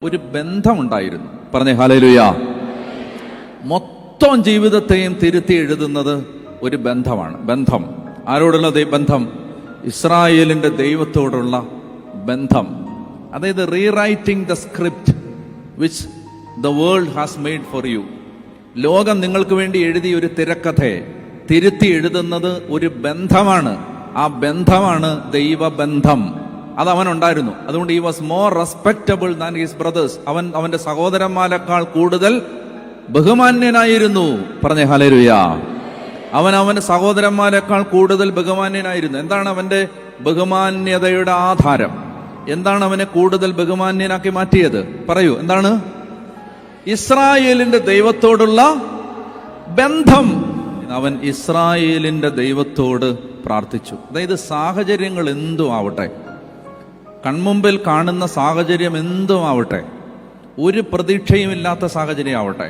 ഒരു ബന്ധമുണ്ടായിരുന്നു. പറഞ്ഞേ ഹല്ലേലൂയ. മൊത്തം ജീവിതത്തെയും തിരുത്തി എഴുതുന്നത് ഒരു ബന്ധമാണ്. ബന്ധം ആരോടുള്ള ബന്ധം? ഇസ്രായേലിന്റെ ദൈവത്തോടുള്ള ബന്ധം. അതായത് rewriting the script which the world has made for you. ലോകം നിങ്ങൾക്ക് വേണ്ടി എഴുതിയ ഒരു തിരക്കഥയെ തിരുത്തി എഴുതുന്നത് ഒരു ബന്ധമാണ്. ആ ബന്ധമാണ് ദൈവബന്ധം. അത് അവനുണ്ടായിരുന്നു. അതുകൊണ്ട് he was more respectable than his brothers. അവന്റെ സഹോദരന്മാരെക്കാൾ കൂടുതൽ ബഹുമാന്യനായിരുന്നു. പറഞ്ഞേ ഹല്ലേലൂയ. അവന്റെ സഹോദരന്മാരെക്കാൾ കൂടുതൽ ബഹുമാന്യനായിരുന്നു. എന്താണ് അവന്റെ ബഹുമാന്യതയുടെ ആധാരം? എന്താണ് അവനെ കൂടുതൽ ബഹുമാന്യനാക്കി മാറ്റിയത്? പറയൂ, എന്താണ്? ഇസ്രായേലിന്റെ ദൈവത്തോടുള്ള ബന്ധം. അവൻ ഇസ്രായേലിന്റെ ദൈവത്തോട് പ്രാർത്ഥിച്ചു. അതായത് സാഹചര്യങ്ങൾ എന്തും ആവട്ടെ, കൺമുമ്പിൽ കാണുന്ന സാഹചര്യം എന്തും ആവട്ടെ, ഒരു പ്രതീക്ഷയുമില്ലാത്ത സാഹചര്യം ആവട്ടെ,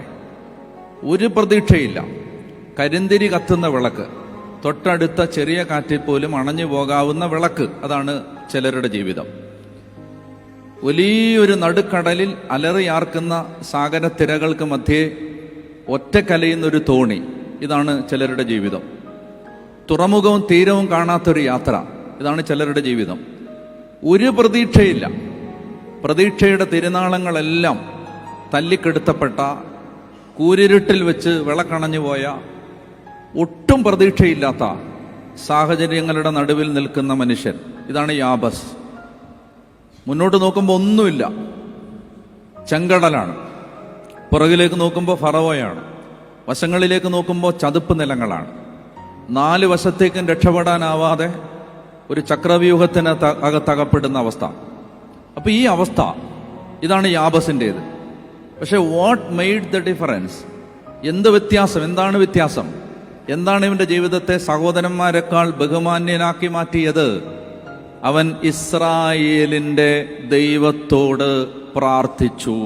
ഒരു പ്രതീക്ഷയില്ല, കരിന്തിരി കത്തുന്ന വിളക്ക്, തൊട്ടടുത്ത ചെറിയ കാറ്റിൽ പോലും അണഞ്ഞു പോകാവുന്ന വിളക്ക്, അതാണ് ചിലരുടെ ജീവിതം. വലിയൊരു നടുക്കടലിൽ അലറിയാർക്കുന്ന സാഗരത്തിരകൾക്ക് മധ്യേ ഒറ്റക്കലയുന്നൊരു തോണി, ഇതാണ് ചിലരുടെ ജീവിതം. തുറമുഖവും തീരവും കാണാത്തൊരു യാത്ര, ഇതാണ് ചിലരുടെ ജീവിതം. ഒരു പ്രതീക്ഷയില്ല. പ്രതീക്ഷയുടെ തിരുനാളങ്ങളെല്ലാം തല്ലിക്കെടുത്തപ്പെട്ട, കൂരിരുട്ടിൽ വെച്ച് വിളക്കണഞ്ഞു പോയ, ഒട്ടും പ്രതീക്ഷയില്ലാത്ത സാഹചര്യങ്ങളുടെ നടുവിൽ നിൽക്കുന്ന മനുഷ്യൻ, ഇതാണ് യാബസ്. മുന്നോട്ട് നോക്കുമ്പോൾ ഒന്നുമില്ല, ചെങ്കടലാണ്. പുറകിലേക്ക് നോക്കുമ്പോൾ ഫറവോയാണ്. വശങ്ങളിലേക്ക് നോക്കുമ്പോൾ ചതുപ്പ് നിലങ്ങളാണ്. 4 വശത്തേക്കും രക്ഷപ്പെടാനാവാതെ ഒരു ചക്രവ്യൂഹത്തിന് അകത്തകപ്പെടുന്ന അവസ്ഥ. അപ്പൊ ഈ അവസ്ഥ, ഇതാണ് യാബസിൻ്റെത്. പക്ഷെ വാട്ട് മെയ്ഡ് ദ ഡിഫറൻസ്? എന്ത് വ്യത്യാസം? എന്താണ് വ്യത്യാസം? എന്താണ് ഇവന്റെ ജീവിതത്തെ സഹോദരന്മാരെക്കാൾ ബഹുമാന്യനാക്കി മാറ്റിയത്? അവൻ ഇസ്രായേലിന്റെ ദൈവത്തോട് പ്രാർത്ഥിച്ചു.